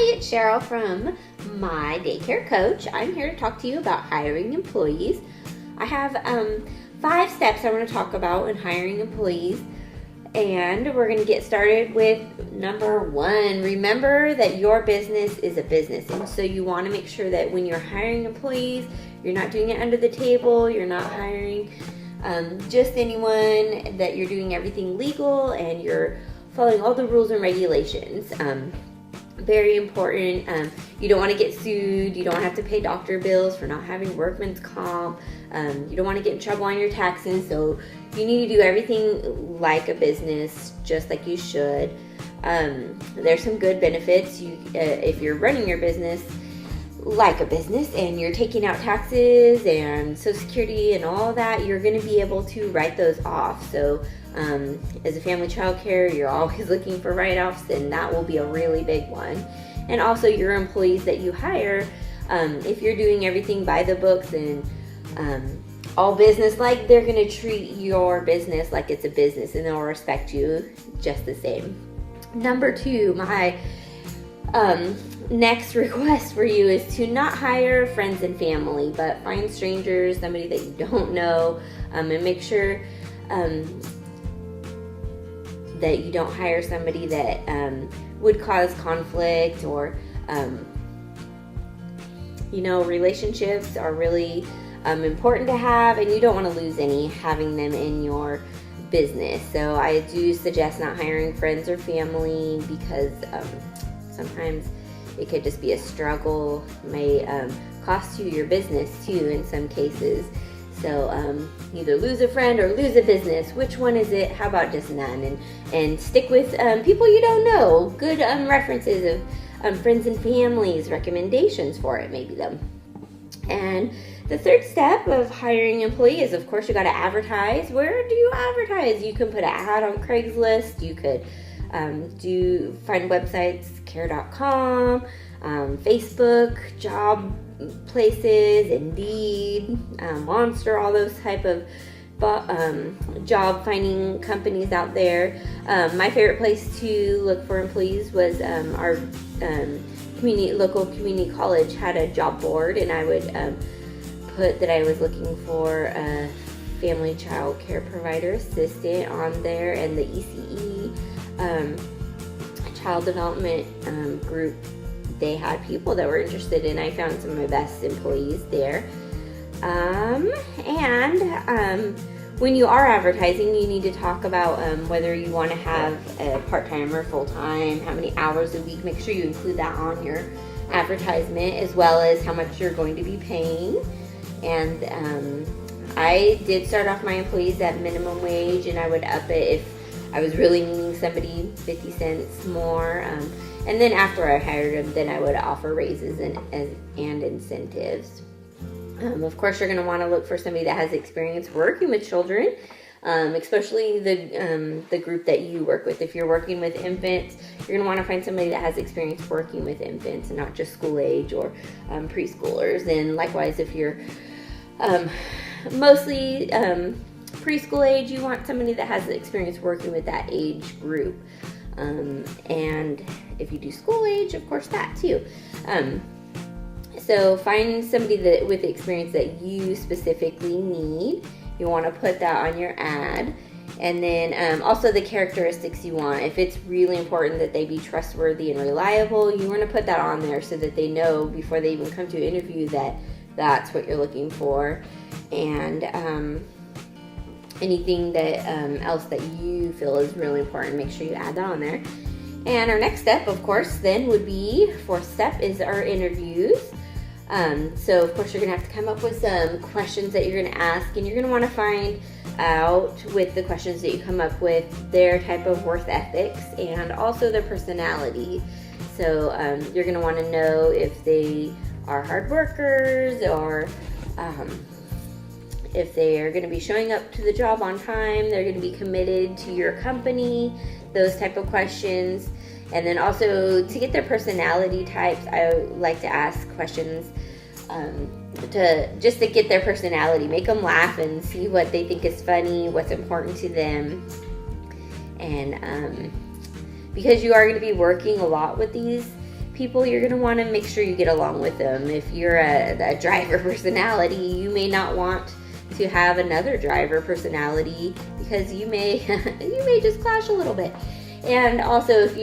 Hi, it's Cheryl from My Daycare Coach. I'm here to talk to you about hiring employees. I have 5 steps I want to talk about in hiring employees, and we're going to get started with number 1. Remember that your business is a business, and so you want to make sure that when you're hiring employees, you're not doing it under the table, you're not hiring just anyone, that you're doing everything legal and you're following all the rules and regulations. Very important. You don't want to get sued. You don't have to pay doctor bills for not having workman's comp. You don't want to get in trouble on your taxes. So you need to do everything like a business, just like you should. There's some good benefits. If you're running your business like a business and you're taking out taxes and Social Security and all that, you're going to be able to write those off. So as a family childcare, you're always looking for write-offs, and that will be a really big one. And also your employees that you hire, if you're doing everything by the books and all business-like, they're going to treat your business like it's a business, and they'll respect you just the same. Number 2, my next request for you is to not hire friends and family, but find strangers, somebody that you don't know, and make sure that you don't hire somebody that would cause conflict, or relationships are really important to have, and you don't want to lose any having them in your business. So I do suggest not hiring friends or family, because sometimes it could just be a struggle. It may cost you your business too in some cases. So either lose a friend or lose a business. Which one is it? How about just none? And stick with people you don't know. Good references of friends and families, recommendations for it, maybe them. And the third step of hiring employees, of course, you got to advertise. Where do you advertise? You can put an ad on Craigslist. You could find websites, care.com, Facebook, job places, Indeed, Monster, all those type of job finding companies out there. My favorite place to look for employees was our local community college had a job board, and I would put that I was looking for a family child care provider assistant on there, and the ECE child development group, they had people that were interested, and I found some of my best employees there. When you are advertising, you need to talk about whether you want to have a part-time or full-time, how many hours a week. Make sure you include that on your advertisement, as well as how much you're going to be paying. And I did start off my employees at minimum wage, and I would up it if I was really needing somebody 50 cents more. And then after I hired them, then I would offer raises and incentives. Of course, you're going to want to look for somebody that has experience working with children, especially the group that you work with. If you're working with infants, you're going to want to find somebody that has experience working with infants and not just school age or preschoolers. And likewise, if you're mostly preschool age, you want somebody that has experience working with that age group. And if you do school age, of course, that too. So find somebody with the experience that you specifically need. You want to put that on your ad. And then also the characteristics you want. If it's really important that they be trustworthy and reliable, you want to put that on there so that they know before they even come to an interview that that's what you're looking for. And anything that else that you feel is really important, make sure you add that on there. And our next step, of course, then would be, 4th step, is our interviews. So of course you're going to have to come up with some questions that you're going to ask, and you're going to want to find out with the questions that you come up with their type of work ethics and also their personality. So you're going to want to know if they are hard workers, or if they are going to be showing up to the job on time, they're going to be committed to your company, those type of questions. And then also to get their personality types, I like to ask questions to get their personality, make them laugh and see what they think is funny, what's important to them. And because you are going to be working a lot with these people, you're going to want to make sure you get along with them. If you're a driver personality, you may not want to have another driver personality because you may just clash a little bit. And also, if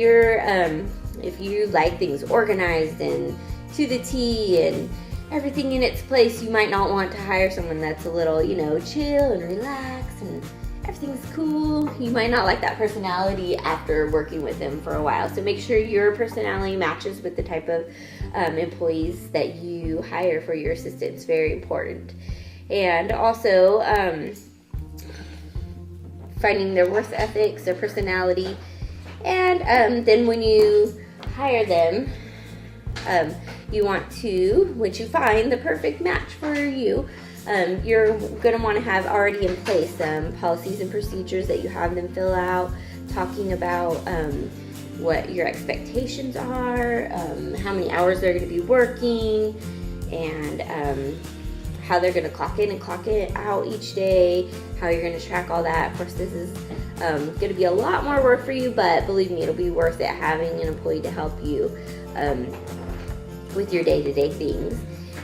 you like things organized and to the T and everything in its place, you might not want to hire someone that's a little, chill and relax and everything's cool. You might not like that personality after working with them for a while. So make sure your personality matches with the type of employees that you hire for your assistants. Very important. And also finding their work ethics, their personality. And then when you hire them, you want to, once you find the perfect match for you, you're going to want to have already in place policies and procedures that you have them fill out, talking about what your expectations are, how many hours they're going to be working, and how they're going to clock in and clock it out each day, how you're going to track all that. Of course, this is going to be a lot more work for you, but believe me, it'll be worth it having an employee to help you with your day-to-day things.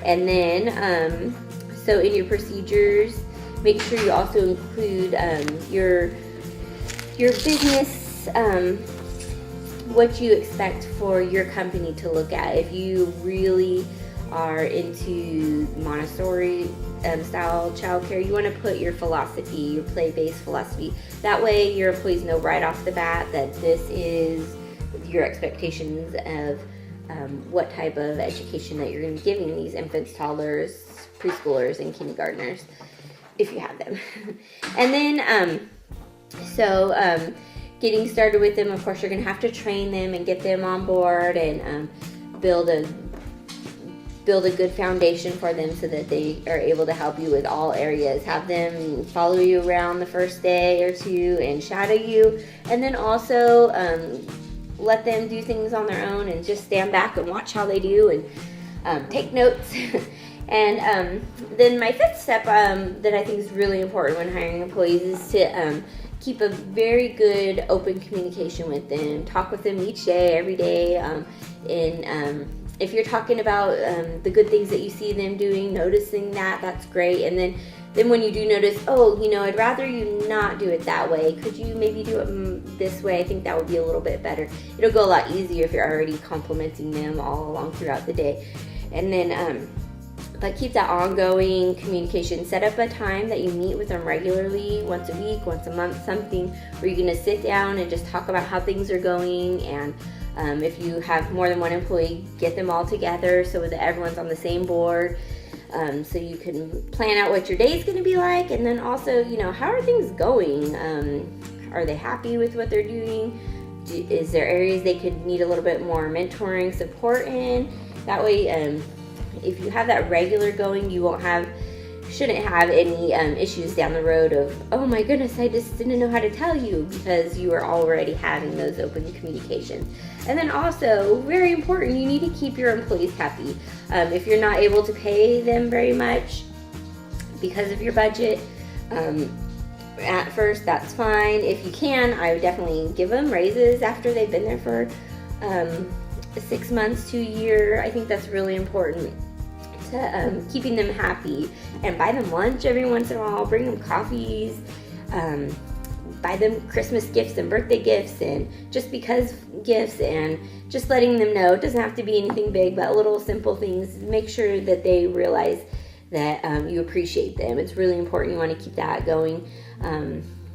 And then, so in your procedures, make sure you also include your business, what you expect for your company to look at. If you really are into Montessori style childcare, you want to put your philosophy, your play-based philosophy. That way your employees know right off the bat that this is your expectations of what type of education that you're going to be giving these infants, toddlers, preschoolers, and kindergartners, if you have them. And then, getting started with them, of course, you're going to have to train them and get them on board and build a good foundation for them so that they are able to help you with all areas. Have them follow you around the first day or two and shadow you, and then also let them do things on their own and just stand back and watch how they do and take notes. And then my fifth step that I think is really important when hiring employees is to keep a very good open communication with them. Talk with them each day, every day. If you're talking about the good things that you see them doing, noticing that's great. And then when you do notice, I'd rather you not do it that way. Could you maybe do it this way? I think that would be a little bit better. It'll go a lot easier if you're already complimenting them all along throughout the day. And then, but keep that ongoing communication. Set up a time that you meet with them regularly, once a week, once a month, something where you're going to sit down and just talk about how things are going. And if you have more than one employee, get them all together so that everyone's on the same board. So you can plan out what your day is going to be like, and then also, how are things going? Are they happy with what they're doing? Is there areas they could need a little bit more mentoring support in? That way, if you have that regular going, you shouldn't have any issues down the road of, oh my goodness, I just didn't know how to tell you, because you are already having those open communications. And then also, very important, you need to keep your employees happy. If you're not able to pay them very much because of your budget, at first, that's fine. If you can, I would definitely give them raises after they've been there for 6 months to a year. I think that's really important to keeping them happy. And buy them lunch every once in a while, bring them coffees, buy them Christmas gifts and birthday gifts and just because gifts, and just letting them know it doesn't have to be anything big, but little simple things. Make sure that they realize that you appreciate them. It's really important. You want to keep that going.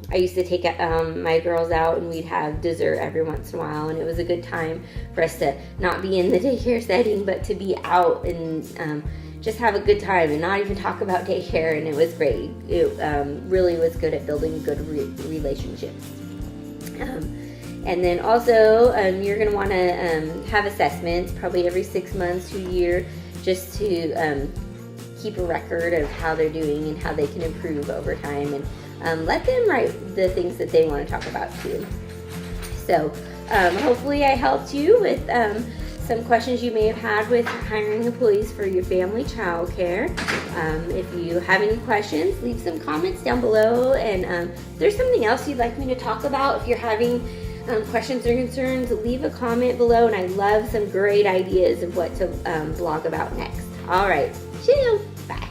I used to take my girls out and we'd have dessert every once in a while, and it was a good time for us to not be in the daycare setting, but to be out and just have a good time and not even talk about daycare, and it was great. It really was good at building good relationships. And then also you're going to want to have assessments probably every 6 months to a year, just to keep a record of how they're doing and how they can improve over time, and let them write the things that they want to talk about too. So hopefully I helped you with some questions you may have had with hiring employees for your family childcare. If you have any questions, leave some comments down below, and if there's something else you'd like me to talk about, if you're having questions or concerns, leave a comment below, and I love some great ideas of what to blog about next. All right, cheerio. Bye.